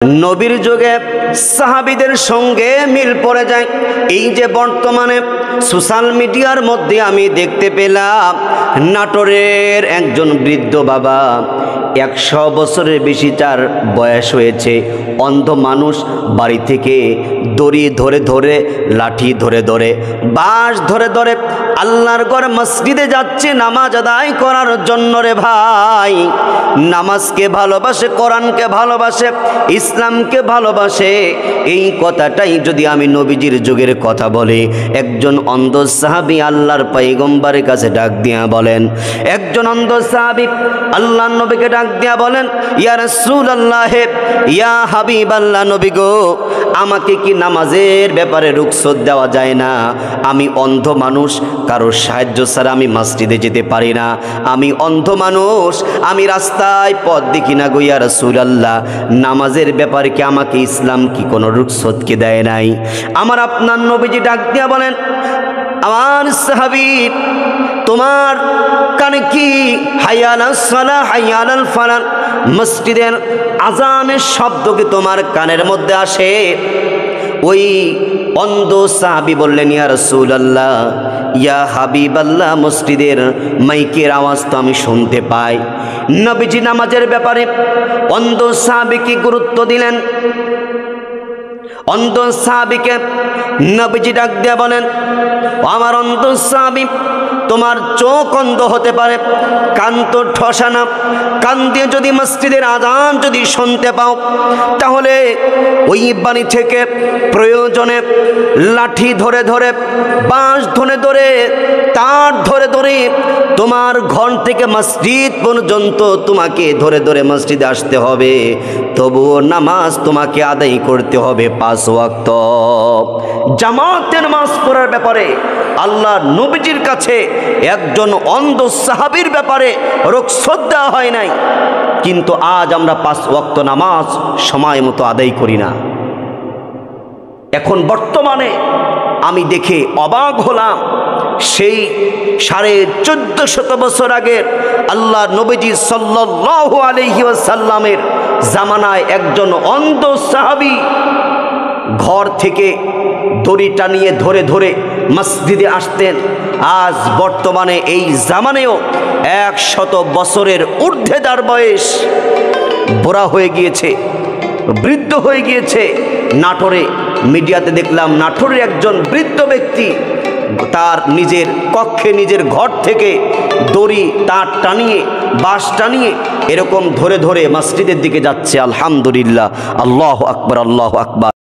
নবীর যুগে সাহাবীদের সঙ্গে মিল পড়ে যায়। এই যে বর্তমানে সোশ্যাল মিডিয়ার মধ্যে আমি দেখতে পেলাম নাটোরের একজন বৃদ্ধ বাবা, 100 বছরের বেশি তার বয়স হয়েছে, অন্ধ মানুষ, বাড়ি থেকে দড়ি ধরে ধরে, লাঠি ধরে ধরে, বাঁশ ধরে ধরে আল্লাহর ঘর মসজিদে যাচ্ছে নামাজ আদায় করার জন্য। রে ভাই, নামাজকে ভালোবাসে, কোরআনকে ভালোবাসে, ইসলামকে ভালোবাসে। এই কথাটাই যদি আমি নবীজির যুগের কথা বলি, একজন অন্ধ সাহাবী আল্লাহর পয়গম্বরের কাছে ডাক দিয়া বলেন, একজন অন্ধ সাহাবী আল্লাহর নবীকে ডাক দিয়া বলেন, ইয়া রাসূলুল্লাহ, ইয়া হাবিবাল্লাহ, নবী গো, আমাকে কি নামাজের ব্যাপারে রুখসত দেওয়া যায় না? আমি অন্ধ মানুষ, কারোর সাহায্য ছাড়া আমি মসজিদে যেতে পারি না। আমি অন্ধ মানুষ, আমি রাস্তায় পথ দেখি না গো ইয়া রাসূলুল্লাহ, নামাজের ব্যাপারে কি আমাকে ইসলাম কি কোনো রুখসত কি দেয় নাই? আমার আপনার নবীজি ডাক দিয়া বলেন, আমার সাহাবী, তোমার কানে কি হাইয়া আলাস সালাহ, হাইয়া আলাল ফালাহ, মসজিদের আজানের শব্দ কি তোমার কানের মধ্যে আসে? ওই অন্ধ সাহাবী বললেন, ইয়া রাসূলুল্লাহ, ইয়া হাবিবাল্লাহ, মসজিদের মাইকের আওয়াজ তো আমি শুনতে পাই। নবীজি নামাজের ব্যাপারে অন্ধ সাহাবীকে গুরুত্ব দিলেন। অন্ধ সাহাবীকে নবীজি ডাক দিয়ে বলেন, আমার অন্ধ সাহাবী, তোমার চোখ অন্ধ হতে পারে, কান তো ঠসা না, কান দিয়ে যদি মসজিদের আজান যদি শুনতে পাও, তাহলে ওই বাড়ি থেকে প্রয়োজনে লাঠি ধরে ধরে, বাঁশ ধরে ধরে, তার ধরে ধরে তোমার ঘর থেকে মসজিদ পর্যন্ত তোমাকে ধরে ধরে মসজিদে আসতে হবে, তবুও নামাজ তোমাকে আদায় করতে হবে 5 ওয়াক্ত। জামাতের নামাজ পড়ার ব্যাপারে আল্লাহ নবীজির কাছে একজন অন্ধ সাহাবীর ব্যাপারে রুখসত দেওয়া হয় নাই, কিন্তু আজ আমরা 5 ওয়াক্ত নামাজ সময় মতো আদায় করি না। এখন বর্তমানে আমি দেখে অবাক হলাম, সেই 1450 বছর আগের আল্লাহ নবীজি সাল্লাল্লাহু আলাইহি ওয়াসাল্লামের জামানায় একজন অন্ধ সাহাবী ঘর থেকে দড়ি টানিয়ে ধরে ধরে মসজিদে আসতেন। আজ বর্তমানে এই জামানেও 100 বছরের ঊর্ধ্বে তার বয়স, বুড়া হয়ে গিয়েছে, বৃদ্ধ হয়ে গিয়েছে। নাটোরে মিডিয়াতে দেখলাম, নাটোরের একজন বৃদ্ধ ব্যক্তি তার নিজের কক্ষে, নিজের ঘর থেকে দড়ি তার টানিয়ে, বাঁশ টানিয়ে এরকম ধরে ধরে মসজিদের দিকে যাচ্ছে। আলহামদুলিল্লাহ, আল্লাহু আকবার, আল্লাহু আকবার।